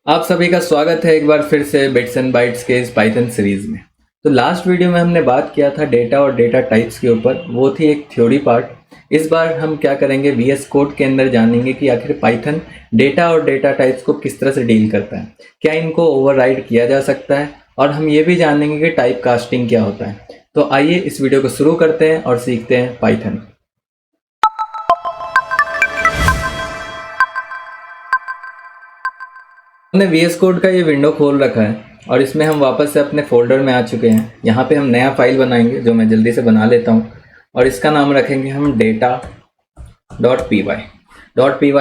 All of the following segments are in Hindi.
आप सभी का स्वागत है एक बार फिर से बिट्स एंड बाइट्स के इस पाइथन सीरीज में। तो लास्ट वीडियो में हमने बात किया था डेटा और डेटा टाइप्स के ऊपर, वो थी एक थ्योरी पार्ट। इस बार हम क्या करेंगे, वीएस कोड के अंदर जानेंगे कि आखिर पाइथन डेटा और डेटा टाइप्स को किस तरह से डील करता है, क्या इनको ओवरराइड किया जा सकता है, और हम ये भी जानेंगे कि टाइप कास्टिंग क्या होता है। तो आइए इस वीडियो को शुरू करते हैं और सीखते हैं पाइथन। हमने वीएस कोड का ये विंडो खोल रखा है और इसमें हम वापस से अपने फोल्डर में आ चुके हैं। यहाँ पे हम नया फाइल बनाएंगे, जो मैं जल्दी से बना लेता हूँ, और इसका नाम रखेंगे हम data.py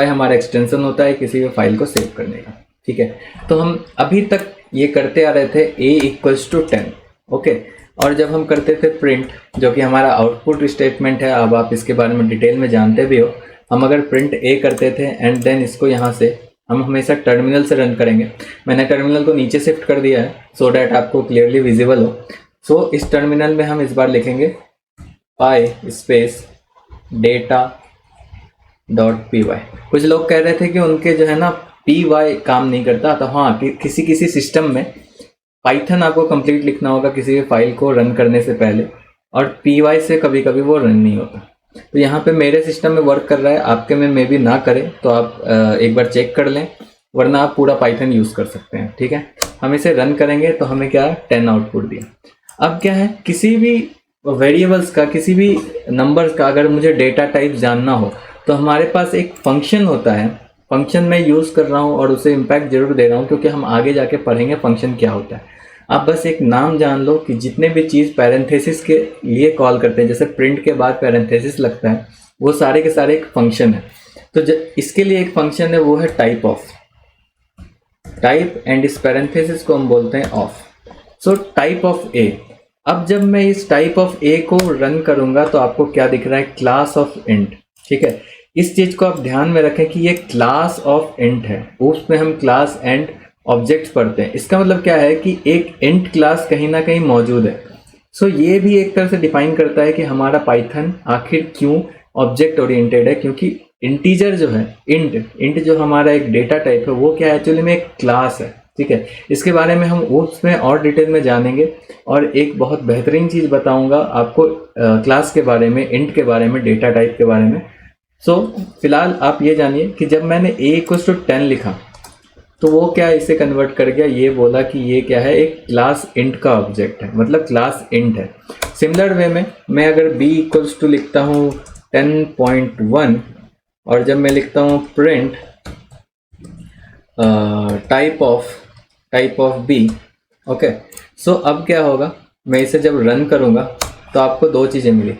हमारा एक्सटेंशन होता है किसी भी फाइल को सेव करने का। ठीक है, तो हम अभी तक ये करते आ रहे थे a=10। ओके, और जब हम करते थे प्रिंट, जो कि हमारा आउटपुट स्टेटमेंट है, अब आप इसके बारे में डिटेल में जानते भी हो, हम अगर प्रिंट a करते थे एंड देन इसको यहाँ से हम हमेशा टर्मिनल से रन करेंगे। मैंने टर्मिनल को नीचे शिफ्ट कर दिया है सो डैट आपको क्लियरली विजिबल हो। सो इस टर्मिनल में हम इस बार लिखेंगे पाई स्पेस data.py। कुछ लोग कह रहे थे कि उनके जो है ना py काम नहीं करता, तो हाँ, किसी सिस्टम में पाइथन आपको कंप्लीट लिखना होगा किसी भी फाइल को रन करने से पहले, और py से कभी कभी वो रन नहीं होता। तो यहाँ पे मेरे सिस्टम में वर्क कर रहा है, आपके में मे भी ना करे, तो आप एक बार चेक कर लें, वरना आप पूरा पाइथन यूज़ कर सकते हैं। ठीक है, हम इसे रन करेंगे तो हमें क्या 10 आउटपुट दिया। अब क्या है, किसी भी वेरिएबल्स का, किसी भी नंबर्स का अगर मुझे डेटा टाइप जानना हो तो हमारे पास एक फंक्शन होता है। फंक्शन मैं यूज़ कर रहा हूँ और उसे इम्पैक्ट जरूर दे रहा हूँ, क्योंकि हम आगे जाके पढ़ेंगे फंक्शन क्या होता है। आप बस एक नाम जान लो कि जितने भी चीज़ पैरेंथेसिस के लिए कॉल करते हैं, जैसे प्रिंट के बाद पैरेंथेसिस लगता है, वो सारे के सारे एक फंक्शन है। तो इसके लिए एक फंक्शन है, वो है टाइप एंड इस पैरेंथेसिस को हम बोलते हैं ऑफ। सो टाइप ऑफ ए। अब जब मैं इस टाइप ऑफ ए को रन करूंगा तो आपको क्या दिख रहा है, क्लास ऑफ इंट। ठीक है, इस चीज़ को आप ध्यान में रखें कि ये क्लास ऑफ इंट है, उसमें हम क्लास एंड ऑब्जेक्ट्स पढ़ते हैं। इसका मतलब क्या है कि एक इंट क्लास कहीं ना कहीं मौजूद है। सो ये भी एक तरह से डिफाइन करता है कि हमारा पाइथन आखिर क्यों ऑब्जेक्ट ओरिएंटेड है, क्योंकि इंटीजर जो है, इंट जो हमारा एक डेटा टाइप है, वो क्या है, एक्चुअली में एक क्लास है। ठीक है, इसके बारे में हम उसमें और डिटेल में जानेंगे, और एक बहुत बेहतरीन चीज़ बताऊंगा आपको क्लास के बारे में, इंट के बारे में, डेटा टाइप के बारे में। सो फिलहाल आप ये जानिए कि जब मैंने a=10 लिखा तो वो क्या इसे कन्वर्ट कर गया, ये बोला कि ये क्या है, एक क्लास इंट का ऑब्जेक्ट है, मतलब क्लास इंट है। सिमिलर वे में मैं अगर b लिखता हूँ 10.1, और जब मैं लिखता हूँ print type of b। Okay, so अब क्या होगा, मैं इसे जब रन करूँगा तो आपको दो चीज़ें मिली।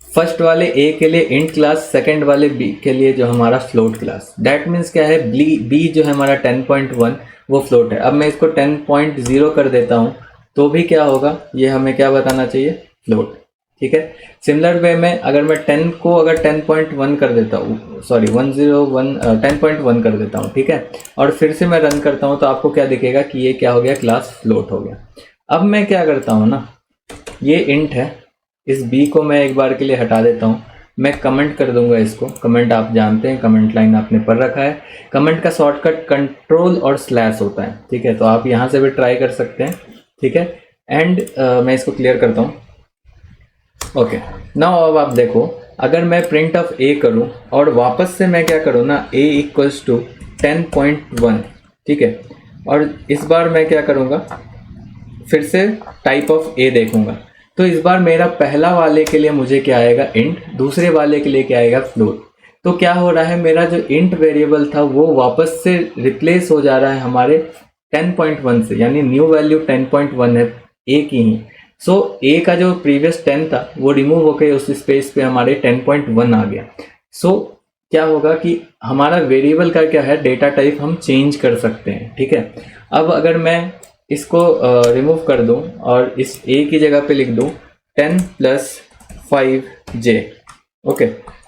फर्स्ट वाले a के लिए इंट क्लास, सेकंड वाले b के लिए जो हमारा फ्लोट क्लास। दैट मीन्स क्या है, b जो है हमारा 10.1 वो फ्लोट है। अब मैं इसको 10.0 कर देता हूँ तो भी क्या होगा, ये हमें क्या बताना चाहिए, फ्लोट। ठीक है, सिमिलर वे में अगर मैं 10 को अगर 10.1 कर देता हूँ, सॉरी 10.1 कर देता हूँ, ठीक है, और फिर से मैं रन करता हूँ तो आपको क्या दिखेगा कि ये क्या हो गया, क्लास फ्लोट हो गया। अब मैं क्या करता हूँ ना, ये इंट है, इस b को मैं एक बार के लिए हटा देता हूँ, मैं कमेंट कर दूंगा इसको। कमेंट आप जानते हैं, कमेंट लाइन आपने पढ़ रखा है। कमेंट का शॉर्टकट कंट्रोल और स्लैश होता है। ठीक है, तो आप यहाँ से भी ट्राई कर सकते हैं। ठीक है, एंड मैं इसको क्लियर करता हूँ। ओके, नाउ अब आप देखो, अगर मैं प्रिंट ऑफ a करूँ और वापस से मैं क्या करूँ ना, a=10.1। ठीक है, और इस बार मैं क्या करूँगा, फिर से टाइप ऑफ a देखूंगा, तो इस बार मेरा पहला वाले के लिए मुझे क्या आएगा, इंट, दूसरे वाले के लिए क्या आएगा, फ्लोट। तो क्या हो रहा है, मेरा जो इंट वेरिएबल था वो वापस से रिप्लेस हो जा रहा है हमारे 10.1 से, यानी न्यू वैल्यू 10.1 है a की ही। सो a का जो प्रीवियस 10 था वो रिमूव होकर उस स्पेस पे हमारे 10.1 आ गया। सो क्या होगा कि हमारा वेरिएबल का क्या है, डेटा टाइप हम चेंज कर सकते हैं। ठीक है, अब अगर मैं इसको रिमूव कर दूं और इस a की जगह पे लिख दूं 10 + 5j। ओके,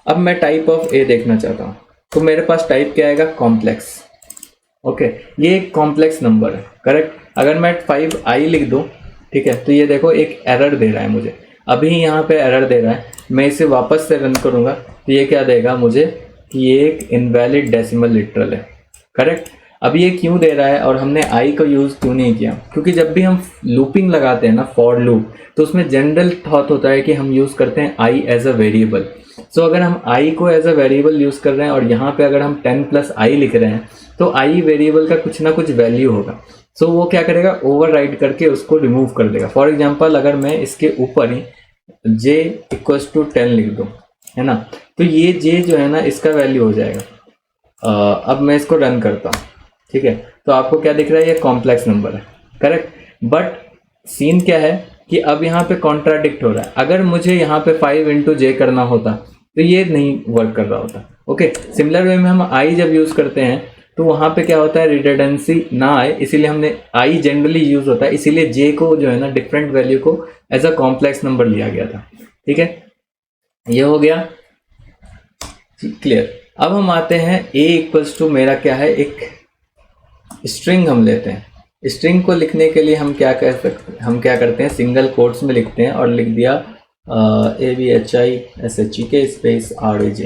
अब मैं टाइप ऑफ a देखना चाहता हूं, तो मेरे पास टाइप क्या आएगा, कॉम्प्लेक्स। ओके, ये एक कॉम्प्लेक्स नंबर है, करेक्ट। अगर मैं 5i लिख दूं, ठीक है, तो ये देखो एक एरर दे रहा है मुझे, अभी यहाँ पे एरर दे रहा है। मैं इसे वापस से रन करूंगा तो ये क्या देगा मुझे, कि ये एक इनवैलिड डेसिमल लिटरल है, करेक्ट। अब ये क्यों दे रहा है और हमने आई को यूज़ क्यों नहीं किया, क्योंकि जब भी हम लूपिंग लगाते हैं ना फॉर लूप, तो उसमें जनरल थॉट होता है कि हम यूज़ करते हैं आई एज अ वेरिएबल। सो अगर हम आई को एज अ वेरिएबल यूज़ कर रहे हैं और यहाँ पे अगर हम 10 प्लस आई लिख रहे हैं तो आई वेरिएबल का कुछ ना कुछ वैल्यू होगा। सो वो क्या करेगा, ओवरराइड करके उसको रिमूव कर देगा। फॉर एग्जांपल अगर मैं इसके ऊपर ही j इक्वल्स टू 10 लिख दूँ, है ना, तो ये j जो है ना इसका वैल्यू हो जाएगा। अब मैं इसको रन करता हूँ, ठीक है, तो आपको क्या दिख रहा है, ये कॉम्प्लेक्स नंबर है, करेक्ट। बट सीन क्या है कि अब यहाँ पे कॉन्ट्राडिक्ट हो रहा है। अगर मुझे यहाँ पे 5 इंटू जे करना होता तो ये नहीं वर्क कर रहा होता। ओके, सिमिलर वे में हम आई जब यूज़ करते हैं तो वहाँ पे क्या होता है, रिडंडेंसी ना आए, इसीलिए हमने आई जनरली यूज होता है, इसीलिए जे को जो है ना डिफरेंट वैल्यू को एज अ कॉम्प्लेक्स नंबर लिया गया था। ठीक है, ये हो गया क्लियर। अब हम आते हैं a इक्वल्स टू मेरा क्या है, एक स्ट्रिंग हम लेते हैं। स्ट्रिंग को लिखने के लिए हम क्या करते हैं, सिंगल कोट्स में लिखते हैं और लिख दिया ABHISHEK स्पेस RAJ।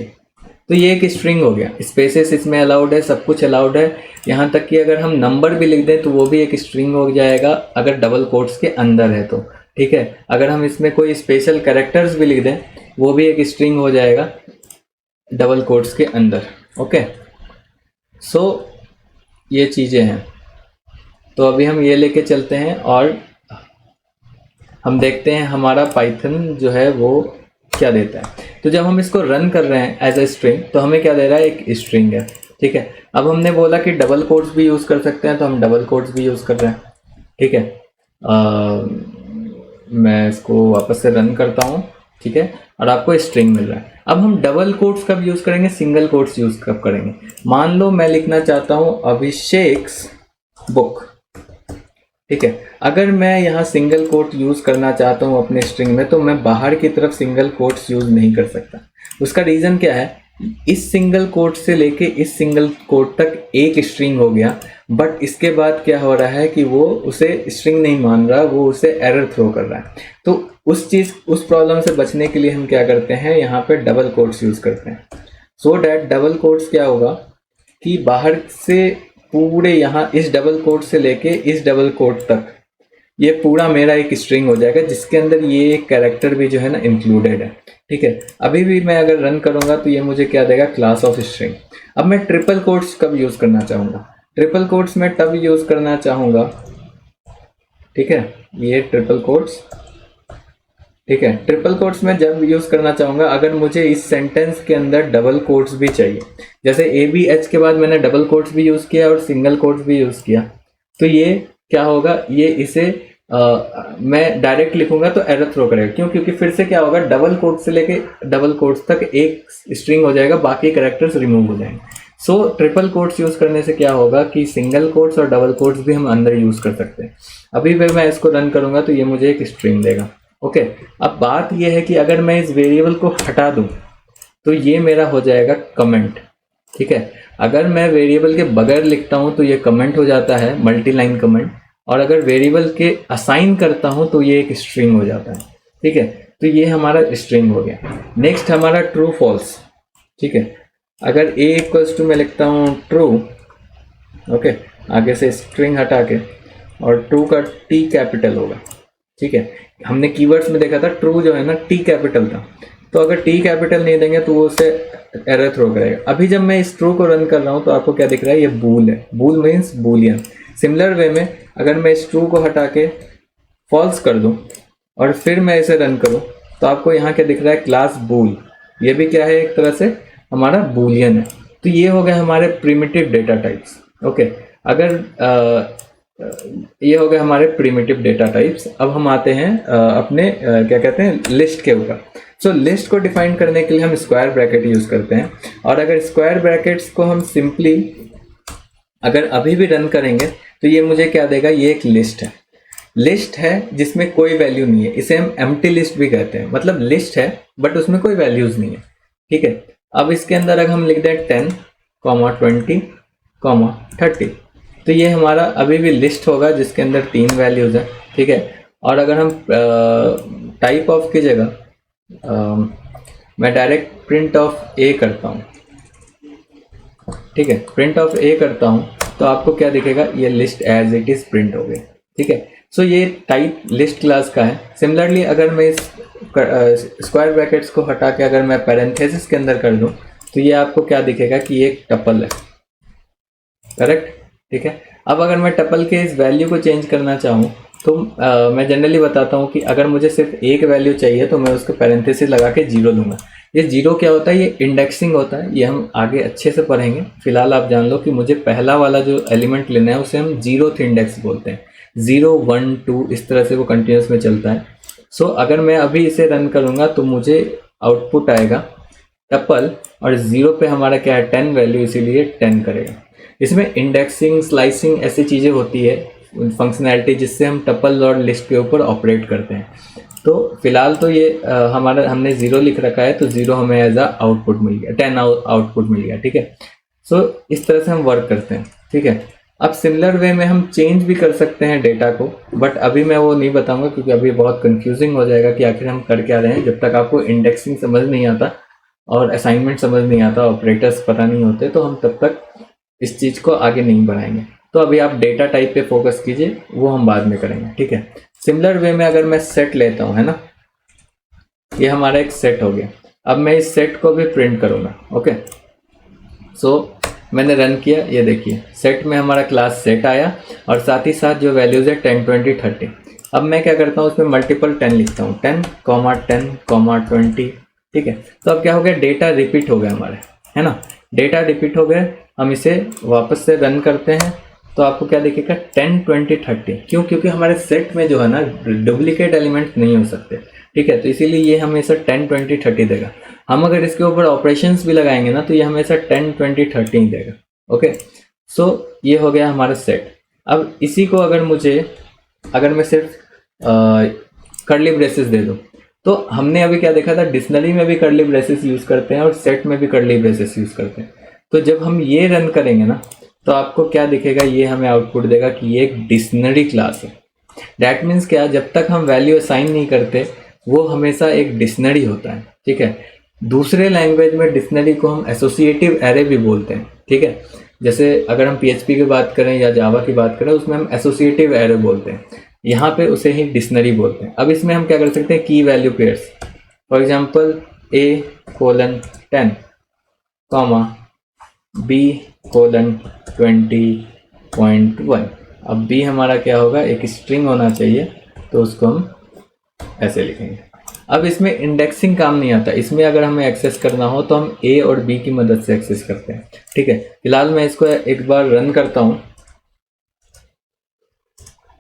तो ये एक स्ट्रिंग हो गया, स्पेसेस इसमें अलाउड है, सब कुछ अलाउड है, यहाँ तक कि अगर हम नंबर भी लिख दें तो वो भी एक स्ट्रिंग हो जाएगा अगर डबल कोट्स के अंदर है तो। ठीक है, अगर हम इसमें कोई स्पेशल कैरेक्टर्स भी लिख दें वो भी एक स्ट्रिंग हो जाएगा डबल कोट्स के अंदर। ओके, सो ये चीज़ें हैं। तो अभी हम ये लेके चलते हैं और हम देखते हैं हमारा पाइथन जो है वो क्या देता है। तो जब हम इसको रन कर रहे हैं एज ए स्ट्रिंग तो हमें क्या दे रहा है, एक स्ट्रिंग है। ठीक है, अब हमने बोला कि डबल कोट्स भी यूज़ कर सकते हैं तो हम डबल कोट्स भी यूज़ कर रहे हैं। ठीक है, मैं इसको वापस से रन करता हूँ। ठीक है, और आपको स्ट्रिंग मिल रहा है। अब हम डबल कोट्स कब यूज़ करेंगे, सिंगल कोट्स यूज़ कब करेंगे। मान लो मैं लिखना चाहता हूँ अभिषेक्स बुक। ठीक है, अगर मैं यहाँ सिंगल कोट यूज़ करना चाहता हूँ अपने स्ट्रिंग में तो मैं बाहर की तरफ सिंगल कोट्स यूज़ नहीं कर सकता। उसका रीज़न क्या है, इस सिंगल कोट से लेके इस सिंगल कोट तक एक स्ट्रिंग हो गया, बट इसके बाद क्या हो रहा है कि वो उसे स्ट्रिंग नहीं मान रहा, वो उसे एरर थ्रो कर रहा है। तो उस प्रॉब्लम से बचने के लिए हम क्या करते हैं, यहाँ पे डबल कोट्स यूज़ करते हैं। सो डैट डबल कोट्स क्या होगा कि बाहर से पूरे यहाँ इस डबल कोट से लेके इस डबल कोट तक ये पूरा मेरा एक स्ट्रिंग हो जाएगा जिसके अंदर ये एक कैरेक्टर भी जो है ना इंक्लूडेड है। ठीक है, अभी भी मैं अगर रन करूंगा तो ये मुझे क्या देगा, क्लास ऑफ स्ट्रिंग। अब मैं ट्रिपल कोट्स कब यूज करना चाहूंगा, ट्रिपल कोट्स में तब यूज करना चाहूंगा। ठीक है, ये ट्रिपल कोट्स, ठीक है, ट्रिपल कोट्स में जब यूज करना चाहूंगा अगर मुझे इस सेंटेंस के अंदर डबल कोट्स भी चाहिए, जैसे ABH के बाद मैंने डबल कोट्स भी यूज किया और सिंगल कोट्स भी यूज किया, तो ये क्या होगा, ये इसे मैं डायरेक्ट लिखूंगा तो एरर थ्रो करेगा। क्यों, क्योंकि फिर से क्या होगा, डबल कोट से लेके डबल कोट्स तक एक स्ट्रिंग हो जाएगा, बाकी कैरेक्टर्स रिमूव हो जाएंगे। सो ट्रिपल कोट्स यूज करने से क्या होगा कि सिंगल कोट्स और डबल कोट्स भी हम अंदर यूज कर सकते हैं। अभी भी मैं इसको रन करूंगा तो ये मुझे एक स्ट्रिंग देगा। ओके, अब बात यह है कि अगर मैं इस वेरिएबल को हटा दूं तो ये मेरा हो जाएगा कमेंट। ठीक है, अगर मैं वेरिएबल के बगैर लिखता हूं तो ये कमेंट हो जाता है, मल्टी लाइन कमेंट, और अगर वेरिएबल के असाइन करता हूं तो ये एक स्ट्रिंग हो जाता है। ठीक है, तो ये हमारा स्ट्रिंग हो गया। नेक्स्ट हमारा ट्रू फॉल्स। ठीक है, अगर a इक्वल्स टू मैं लिखता हूँ ट्रू, ओके, आगे से स्ट्रिंग हटा के, और ट्रू का T कैपिटल होगा। ठीक है, हमने कीवर्ड्स में देखा था ट्रू जो है ना T कैपिटल था, तो अगर T कैपिटल नहीं देंगे तो वो उसे एरर थ्रो करेगा। अभी जब मैं इस ट्रू को रन कर रहा हूँ तो आपको क्या दिख रहा है, ये बूल है, बूल मीन्स बूलियन। सिमिलर वे में अगर मैं इस ट्रू को हटा के फॉल्स कर दूं और फिर मैं इसे रन करूं तो आपको यहाँ क्या दिख रहा है, क्लास बूल। ये भी क्या है, एक तरह से हमारा बूलियन है। तो ये हो गए हमारे प्रिमिटिव डेटा टाइप्स। ओके, अगर ये हो गए हमारे प्रिमिटिव डेटा टाइप्स। अब हम आते हैं अपने क्या कहते हैं, लिस्ट के ऊपर। सो लिस्ट को डिफाइन करने के लिए हम स्क्वायर ब्रैकेट यूज करते हैं, और अगर स्क्वायर ब्रैकेट्स को हम सिंपली अगर अभी भी रन करेंगे तो ये मुझे क्या देगा, ये एक लिस्ट है। लिस्ट है जिसमें कोई वैल्यू नहीं है, इसे हम एम्प्टी लिस्ट भी कहते हैं, मतलब लिस्ट है बट उसमें कोई वैल्यूज नहीं है। ठीक है, अब इसके अंदर अगर हम लिख दें 10, 20, 30, तो ये हमारा अभी भी लिस्ट होगा जिसके अंदर 3 वैल्यूज हैं। ठीक है, और अगर हम टाइप ऑफ की जगह मैं डायरेक्ट प्रिंट ऑफ ए करता हूँ। ठीक है, प्रिंट ऑफ ए करता हूँ तो आपको क्या दिखेगा, ये list as it is print हो गई। ठीक है, सो ये टाइप लिस्ट क्लास का है। सिमिलरली अगर मैं इस स्क्वायर ब्रैकेट्स को हटा के अगर मैं पैरेंथेसिस के अंदर कर दूं तो ये आपको क्या दिखेगा कि ये एक टपल है, करेक्ट। ठीक है, अब अगर मैं टपल के इस वैल्यू को चेंज करना चाहूँ तो मैं जनरली बताता हूँ कि अगर मुझे सिर्फ एक वैल्यू चाहिए तो मैं उसको पैरेंथेसिस लगा के 0 दूंगा। ये 0 क्या होता है, ये इंडेक्सिंग होता है, ये हम आगे अच्छे से पढ़ेंगे। फिलहाल आप जान लो कि मुझे पहला वाला जो एलिमेंट लेना है उसे हम 0th इंडेक्स बोलते हैं। 0 1 2 इस तरह से वो कंटिन्यूस में चलता है। सो अगर मैं अभी इसे रन करूँगा तो मुझे आउटपुट आएगा टपल, और 0 पे हमारा क्या है 10 वैल्यू, इसीलिए 10 करेगा। इसमें इंडेक्सिंग, स्लाइसिंग ऐसी चीज़ें होती है फंक्शनैलिटी जिससे हम टपल और लिस्ट के ऊपर ऑपरेट करते हैं। तो फिलहाल तो ये हमने 0 लिख रखा है तो 0 हमें एज आ आउटपुट मिल गया, 10 आउटपुट मिल गया। ठीक है, सो इस तरह से हम वर्क करते हैं। ठीक है, अब सिमिलर वे में हम चेंज भी कर सकते हैं डेटा को, बट अभी मैं वो नहीं बताऊंगा क्योंकि अभी बहुत कंफ्यूजिंग हो जाएगा कि आखिर हम कर क्या रहे हैं। जब तक आपको इंडेक्सिंग समझ नहीं आता और असाइनमेंट समझ नहीं आता, ऑपरेटर्स पता नहीं होते, तो हम तब तक इस चीज़ को आगे नहीं बढ़ाएंगे। तो अभी आप डेटा टाइप पे फोकस कीजिए, वो हम बाद में करेंगे। ठीक है, सिमिलर वे में अगर मैं सेट लेता हूँ, है ना, ये हमारा एक सेट हो गया। अब मैं इस सेट को भी प्रिंट करूँगा। ओके, सो मैंने रन किया, ये देखिए सेट में हमारा क्लास सेट आया और साथ ही साथ जो वैल्यूज़ है 10 20 30। अब मैं क्या करता हूँ, उसमें मल्टीपल 10 लिखता हूँ, 10 10 20। ठीक है, तो अब क्या हो गया, डेटा रिपीट हो गया हमारे, है ना, डेटा रिपीट हो गए। हम इसे वापस से रन करते हैं तो आपको क्या दिखेगा 10 20 30। क्यों? क्योंकि हमारे सेट में जो है ना डुप्लीकेट एलिमेंट नहीं हो सकते। ठीक है, तो इसीलिए ये हमेशा 10 20 30 देगा। हम अगर इसके ऊपर ऑपरेशंस भी लगाएंगे ना तो ये हमेशा 10 20 30 ही देगा। ओके, सो ये हो गया हमारा सेट। अब इसी को अगर मैं सिर्फ कर्ली ब्रेसेस दे दूँ तो हमने अभी क्या देखा था, डिक्शनरी में भी कर्ली ब्रेसेस यूज़ करते हैं और सेट में भी कर्ली ब्रेसेस यूज़ करते हैं। तो जब हम ये रन करेंगे ना तो आपको क्या दिखेगा, ये हमें आउटपुट देगा कि ये एक डिक्शनरी क्लास है। दैट मीन्स क्या, जब तक हम वैल्यू असाइन नहीं करते वो हमेशा एक डिक्शनरी होता है। ठीक है, दूसरे लैंग्वेज में डिक्शनरी को हम एसोसिएटिव एरे भी बोलते हैं। ठीक है, जैसे अगर हम PHP की बात करें या जावा की बात करें उसमें हम एसोसिएटिव एरे बोलते हैं, यहाँ पे उसे ही डिक्शनरी बोलते हैं। अब इसमें हम क्या कर सकते हैं, की value pairs, for example A:10 B:20.1। अब B हमारा क्या होगा, एक स्ट्रिंग होना चाहिए, तो उसको हम ऐसे लिखेंगे। अब इसमें इंडेक्सिंग काम नहीं आता, इसमें अगर हमें एक्सेस करना हो तो हम A और B की मदद से एक्सेस करते हैं। ठीक है, फिलहाल मैं इसको एक बार रन करता हूँ।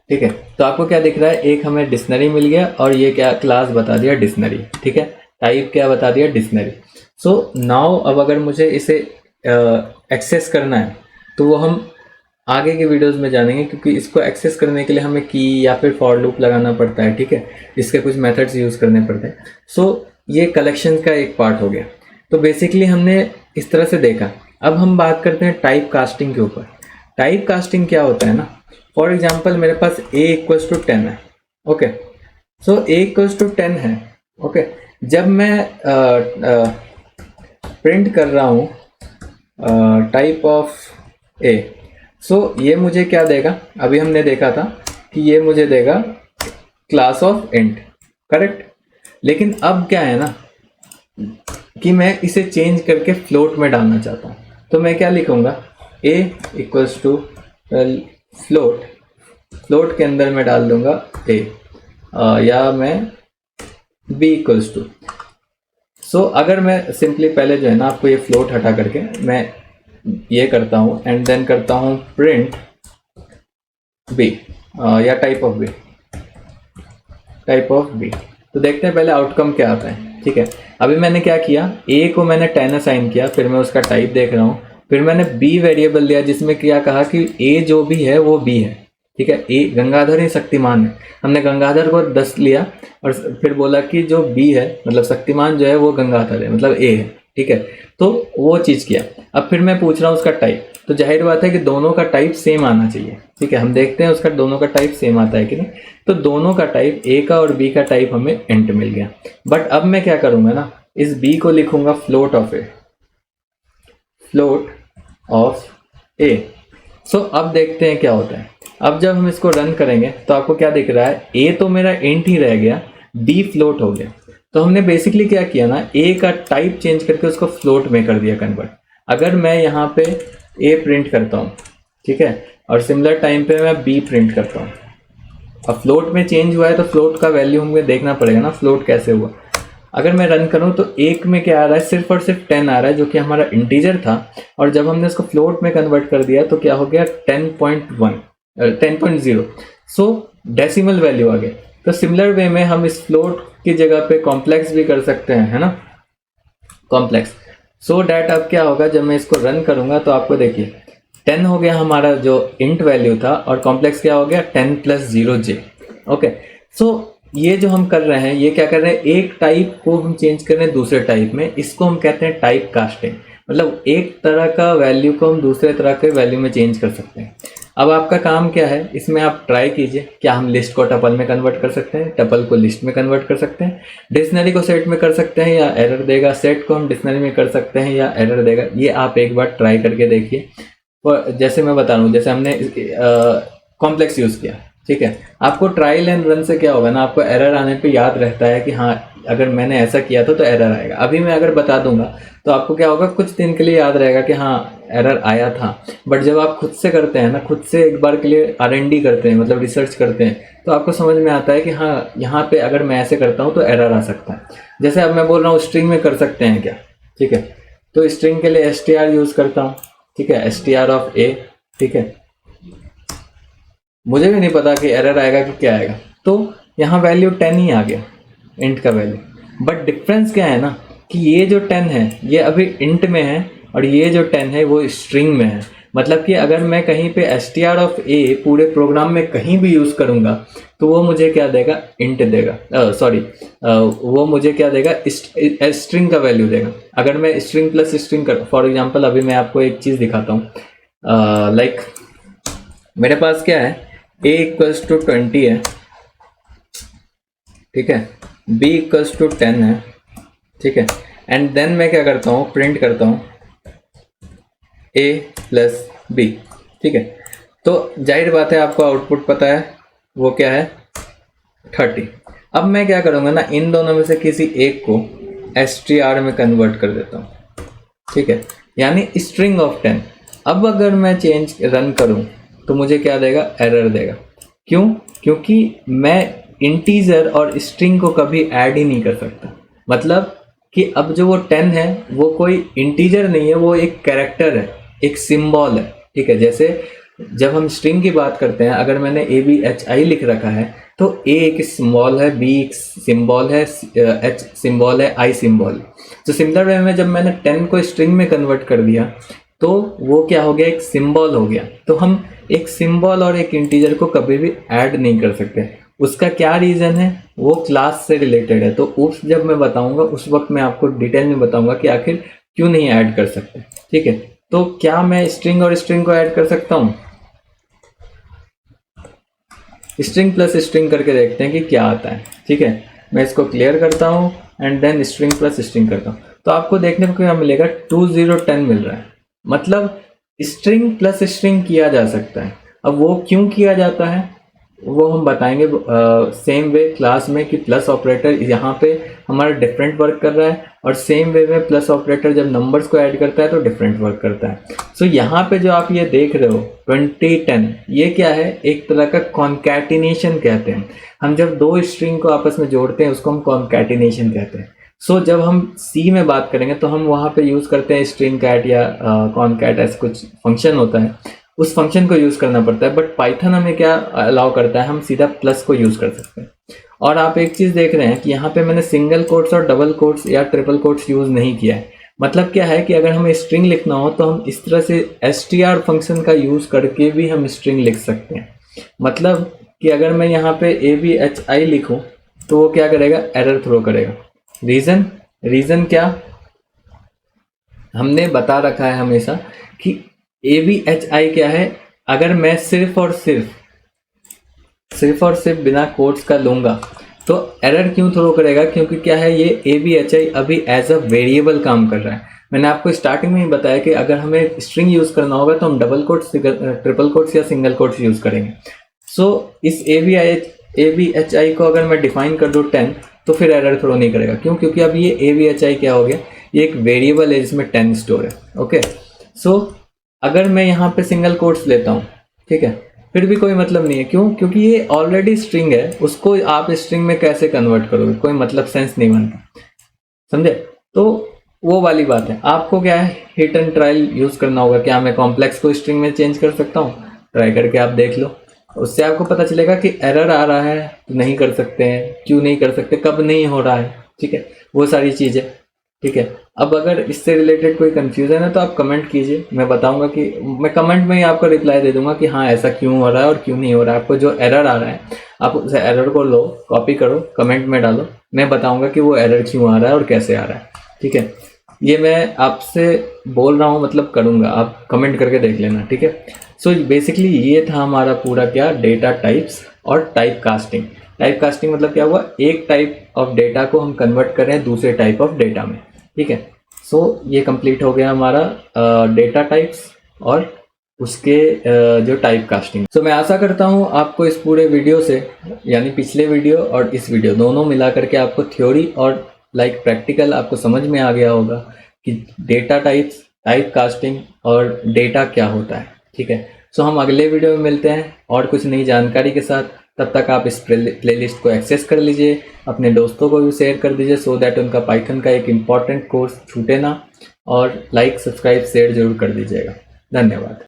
ठीक है, तो आपको क्या दिख रहा है, एक हमें डिक्शनरी मिल गया और ये क्या क्लास बता दिया डिक्शनरी। ठीक है, टाइप क्या बता दिया डिक्शनरी। सो नाउ अब अगर मुझे इसे एक्सेस करना है तो वो हम आगे के वीडियोस में जानेंगे, क्योंकि इसको एक्सेस करने के लिए हमें की या फिर फॉर लूप लगाना पड़ता है। ठीक है, इसके कुछ मेथड्स यूज़ करने पड़ते हैं। सो ये कलेक्शन का एक पार्ट हो गया। तो बेसिकली हमने इस तरह से देखा। अब हम बात करते हैं टाइप कास्टिंग के ऊपर। टाइप कास्टिंग क्या होता है ना, फॉर एग्जाम्पल मेरे पास A = 10 है। ओके, सो A = 10 है। ओके, जब मैं प्रिंट कर रहा हूँ टाइप ऑफ A, सो ये मुझे क्या देगा, अभी हमने देखा था कि ये मुझे देगा क्लास ऑफ इंट, करेक्ट। लेकिन अब क्या है ना कि मैं इसे चेंज करके फ्लोट में डालना चाहता हूँ, तो मैं क्या लिखूँगा, A = फ्लोट के अंदर मैं डाल दूंगा A, या मैं B = सो अगर मैं सिंपली पहले जो है ना आपको ये फ्लोट हटा करके मैं ये करता हूँ एंड देन करता हूँ प्रिंट B या टाइप ऑफ B, तो देखते हैं पहले आउटकम क्या आता है। ठीक है, अभी मैंने क्या किया, A को मैंने 10 असाइन किया, फिर मैं उसका टाइप देख रहा हूँ, फिर मैंने B वेरिएबल लिया जिसमें क्या कहा कि A जो भी है वो B है। ठीक है, A गंगाधर ही शक्तिमान है, हमने गंगाधर को 10 लिया और फिर बोला कि जो B है मतलब शक्तिमान जो है वो गंगाधर है, मतलब A है। ठीक है, तो वो चीज़ किया। अब फिर मैं पूछ रहा हूँ उसका टाइप, तो जाहिर बात है कि दोनों का टाइप सेम आना चाहिए। ठीक है, हम देखते हैं उसका दोनों का टाइप सेम आता है कि नहीं। तो दोनों का टाइप, A का और B का टाइप हमें इंट मिल गया। बट अब मैं क्या करूँगा ना, इस B को लिखूँगा फ्लोट ऑफ A। सो अब देखते हैं क्या होता है। अब जब हम इसको रन करेंगे तो आपको क्या दिख रहा है, ए तो मेरा इंट ही रह गया, बी फ्लोट हो गया। तो हमने बेसिकली क्या किया ना, ए का टाइप चेंज करके उसको फ्लोट में कर दिया कन्वर्ट। अगर मैं यहाँ पे ए प्रिंट करता हूँ, ठीक है, और सिमिलर टाइम पे मैं बी प्रिंट करता हूँ, अब फ्लोट में चेंज हुआ है तो फ्लोट का वैल्यू हमें देखना पड़ेगा ना, फ्लोट कैसे हुआ। अगर मैं रन करूं तो एक में क्या आ रहा है, सिर्फ और सिर्फ 10 आ रहा है, जो कि हमारा इंटीजर था, और जब हमने इसको फ्लोट में कन्वर्ट कर दिया तो क्या हो गया 10.0। सो डेसिमल वैल्यू आ गया। तो सिमिलर वे में हम इस फ्लोट की जगह पे कॉम्प्लेक्स भी कर सकते हैं, है ना, कॉम्प्लेक्स। सो डैट अब क्या होगा, जब मैं इसको रन करूंगा तो आपको देखिए 10 हो गया हमारा जो इंट वैल्यू था, और कॉम्प्लेक्स क्या हो गया 10 + 0j। ओके, सो ये जो हम कर रहे हैं, ये क्या कर रहे हैं, एक टाइप को हम चेंज कर रहे हैं दूसरे टाइप में। इसको हम कहते हैं टाइप कास्टिंग, मतलब एक तरह का वैल्यू को हम दूसरे तरह के वैल्यू में चेंज कर सकते हैं। अब आपका काम क्या है, इसमें आप ट्राई कीजिए, क्या हम लिस्ट को टपल में कन्वर्ट कर सकते हैं, टपल को लिस्ट में कन्वर्ट कर सकते हैं, डिक्शनरी को सेट में कर सकते हैं या एरर देगा, सेट को हम डिक्शनरी में कर सकते हैं या एरर देगा। ये आप एक बार ट्राई करके देखिए। जैसे मैं बता रहा हूँ, जैसे हमने कॉम्प्लेक्स यूज़ किया, ठीक है, आपको ट्रायल एंड रन से क्या होगा ना, आपको एरर आने पे याद रहता है कि हाँ अगर मैंने ऐसा किया तो एरर आएगा। अभी मैं अगर बता दूंगा तो आपको क्या होगा, कुछ दिन के लिए याद रहेगा कि हाँ एरर आया था। बट जब आप खुद से करते हैं ना, खुद से एक बार के लिए R&D करते हैं, मतलब रिसर्च करते हैं, तो आपको समझ में आता है कि हाँ यहाँ पे अगर मैं ऐसे करता हूँ तो एरर आ सकता है। जैसे अब मैं बोल रहा हूँ स्ट्रिंग में कर सकते हैं क्या, ठीक है, तो स्ट्रिंग के लिए str यूज़ करता हूँ, ठीक है, str ऑफ a, ठीक है, मुझे भी नहीं पता कि एरर आएगा कि क्या आएगा, तो यहाँ वैल्यू 10 ही आ गया, इंट का वैल्यू। बट डिफरेंस क्या है ना, कि ये जो 10 है ये अभी इंट में है, और ये जो 10 है वो स्ट्रिंग में है। मतलब कि अगर मैं कहीं पे str ऑफ a पूरे प्रोग्राम में कहीं भी यूज़ करूँगा तो वो मुझे क्या देगा, इंट देगा, वो मुझे क्या देगा, स्ट्रिंग का वैल्यू देगा। अगर मैं स्ट्रिंग प्लस स्ट्रिंग कर, फॉर एग्जाम्पल अभी मैं आपको एक चीज़ दिखाता हूँ, लाइक मेरे पास क्या है, a = 20 है, ठीक है, b = 10 है, ठीक है, एंड देन मैं क्या करता हूँ, प्रिंट करता हूँ a + b, ठीक है। तो जाहिर बात है आपको आउटपुट पता है वो क्या है, 30। अब मैं क्या करूँगा ना, इन दोनों में से किसी एक को str में कन्वर्ट कर देता हूँ, ठीक है, यानी स्ट्रिंग ऑफ 10। अब अगर मैं चेंज रन करूँ तो मुझे क्या देगा, एरर देगा। क्यों, क्योंकि मैं इंटीजर और स्ट्रिंग को कभी ऐड ही नहीं कर सकता। मतलब कि अब जो वो 10 है वो कोई इंटीजर नहीं है, वो एक कैरेक्टर है, एक सिंबल है, ठीक है। जैसे जब हम स्ट्रिंग की बात करते हैं, अगर मैंने ABHI लिख रखा है तो A एक सिंबल है, B एक सिंबल है, H सिंबल है, I सिंबल। तो सिमिलर वे में जब मैंने 10 को स्ट्रिंग में कन्वर्ट कर दिया तो वो क्या हो गया, एक सिंबल हो गया। तो हम एक सिंबल और एक इंटीजर को कभी भी ऐड नहीं कर सकते। उसका क्या रीज़न है, वो क्लास से रिलेटेड है। तो उस जब मैं बताऊंगा उस वक्त मैं आपको डिटेल में बताऊंगा कि आखिर क्यों नहीं ऐड कर सकते, ठीक है। तो क्या मैं स्ट्रिंग और स्ट्रिंग को ऐड कर सकता हूँ, स्ट्रिंग प्लस स्ट्रिंग करके देखते हैं कि क्या आता है, ठीक है। मैं इसको क्लियर करता हूँ and then string plus string करता हूँ, तो आपको देखने को क्या मिलेगा, 2010 मिल रहा है। मतलब स्ट्रिंग प्लस स्ट्रिंग किया जा सकता है। अब वो क्यों किया जाता है वो हम बताएंगे सेम वे क्लास में, कि प्लस ऑपरेटर यहाँ पे हमारा डिफरेंट वर्क कर रहा है, और सेम वे में प्लस ऑपरेटर जब नंबर्स को ऐड करता है तो डिफरेंट वर्क करता है। सो यहाँ पे जो आप ये देख रहे हो 2010, ये क्या है, एक तरह का कॉन्कैटिनेशन कहते हैं। हम जब दो स्ट्रिंग को आपस में जोड़ते हैं उसको हम कॉन्कैटिनेशन कहते हैं। सो जब हम C में बात करेंगे तो हम वहाँ पे यूज़ करते हैं स्ट्रिंग कैट या कॉनकैट, ऐसा कुछ फंक्शन होता है, उस फंक्शन को यूज़ करना पड़ता है। बट पाइथन हमें क्या अलाउ करता है, हम सीधा प्लस को यूज़ कर सकते हैं। और आप एक चीज़ देख रहे हैं कि यहाँ पे मैंने सिंगल कोट्स और डबल कोट्स या ट्रिपल कोट्स यूज़ नहीं किया है। मतलब क्या है कि अगर हमें स्ट्रिंग लिखना हो तो हम इस तरह से str फंक्शन का यूज़ करके भी हम स्ट्रिंग लिख सकते हैं। मतलब कि अगर मैं यहाँ पे ABHI लिखूँ तो वो क्या करेगा, एरर थ्रो करेगा। रीज़न क्या, हमने बता रखा है हमेशा कि ABHI क्या है, अगर मैं सिर्फ और सिर्फ बिना कोट्स का लूँगा तो एरर क्यों थ्रो करेगा, क्योंकि क्या है, ये ABHI अभी एज अ वेरिएबल काम कर रहा है। मैंने आपको स्टार्टिंग में ही बताया कि अगर हमें स्ट्रिंग यूज़ करना होगा तो हम डबल कोट्स, ट्रिपल कोट्स या सिंगल कोट्स यूज़ करेंगे। सो इस AVHI को अगर मैं डिफाइन कर दूँ 10 तो फिर एरर थ्रो नहीं करेगा। क्यों? क्योंकि अब ये AVHI क्या हो गया, ये एक वेरिएबल है जिसमें 10 स्टोर है। ओके, सो अगर मैं यहाँ पे सिंगल कोट्स लेता हूँ, ठीक है, फिर भी कोई मतलब नहीं है। क्यों? क्योंकि ये ऑलरेडी स्ट्रिंग है, उसको आप स्ट्रिंग में कैसे कन्वर्ट करोगे, कोई मतलब सेंस नहीं बनता, समझे? तो वो वाली बात है, आपको क्या है, हिट एंड ट्रायल यूज़ करना होगा। क्या मैं कॉम्प्लेक्स को स्ट्रिंग में चेंज कर सकता हूँ? ट्राई करके आप देख लो, उससे आपको पता चलेगा कि एरर आ रहा है तो नहीं कर सकते हैं, क्यों नहीं कर सकते, कब नहीं हो रहा है, ठीक है, वो सारी चीज़ें, ठीक है। अब अगर इससे रिलेटेड कोई कंफ्यूजन है तो आप कमेंट कीजिए, मैं बताऊंगा कि मैं कमेंट में ही आपको रिप्लाई दे दूंगा कि हाँ ऐसा क्यों हो रहा है और क्यों नहीं हो रहा है। आपको जो एरर आ रहा है आप उस एरर को लो, कॉपी करो, कमेंट में डालो, मैं बताऊंगा कि वो एरर क्यों आ रहा है और कैसे आ रहा है, ठीक है। ये मैं आपसे बोल रहा हूँ, मतलब करूँगा, आप कमेंट करके देख लेना, ठीक है। सो बेसिकली ये था हमारा पूरा क्या, डेटा टाइप्स और टाइप कास्टिंग। टाइप कास्टिंग मतलब क्या हुआ, एक टाइप ऑफ डेटा को हम कन्वर्ट कर रहे हैं दूसरे टाइप ऑफ डेटा में, ठीक है। सो ये कंप्लीट हो गया हमारा डेटा टाइप्स और उसके जो टाइप कास्टिंग। सो मैं आशा करता हूँ आपको इस पूरे वीडियो से, यानी पिछले वीडियो और इस वीडियो दोनों मिला करके आपको थ्योरी और प्रैक्टिकल आपको समझ में आ गया होगा कि डेटा टाइप्स, टाइप कास्टिंग और डेटा क्या होता है, ठीक है। सो हम अगले वीडियो में मिलते हैं और कुछ नई जानकारी के साथ। तब तक आप इस प्लेलिस्ट को एक्सेस कर लीजिए, अपने दोस्तों को भी शेयर कर दीजिए, सो दैट उनका पाइथन का एक इम्पॉर्टेंट कोर्स छूटे ना। और लाइक, सब्सक्राइब, शेयर जरूर कर दीजिएगा। धन्यवाद।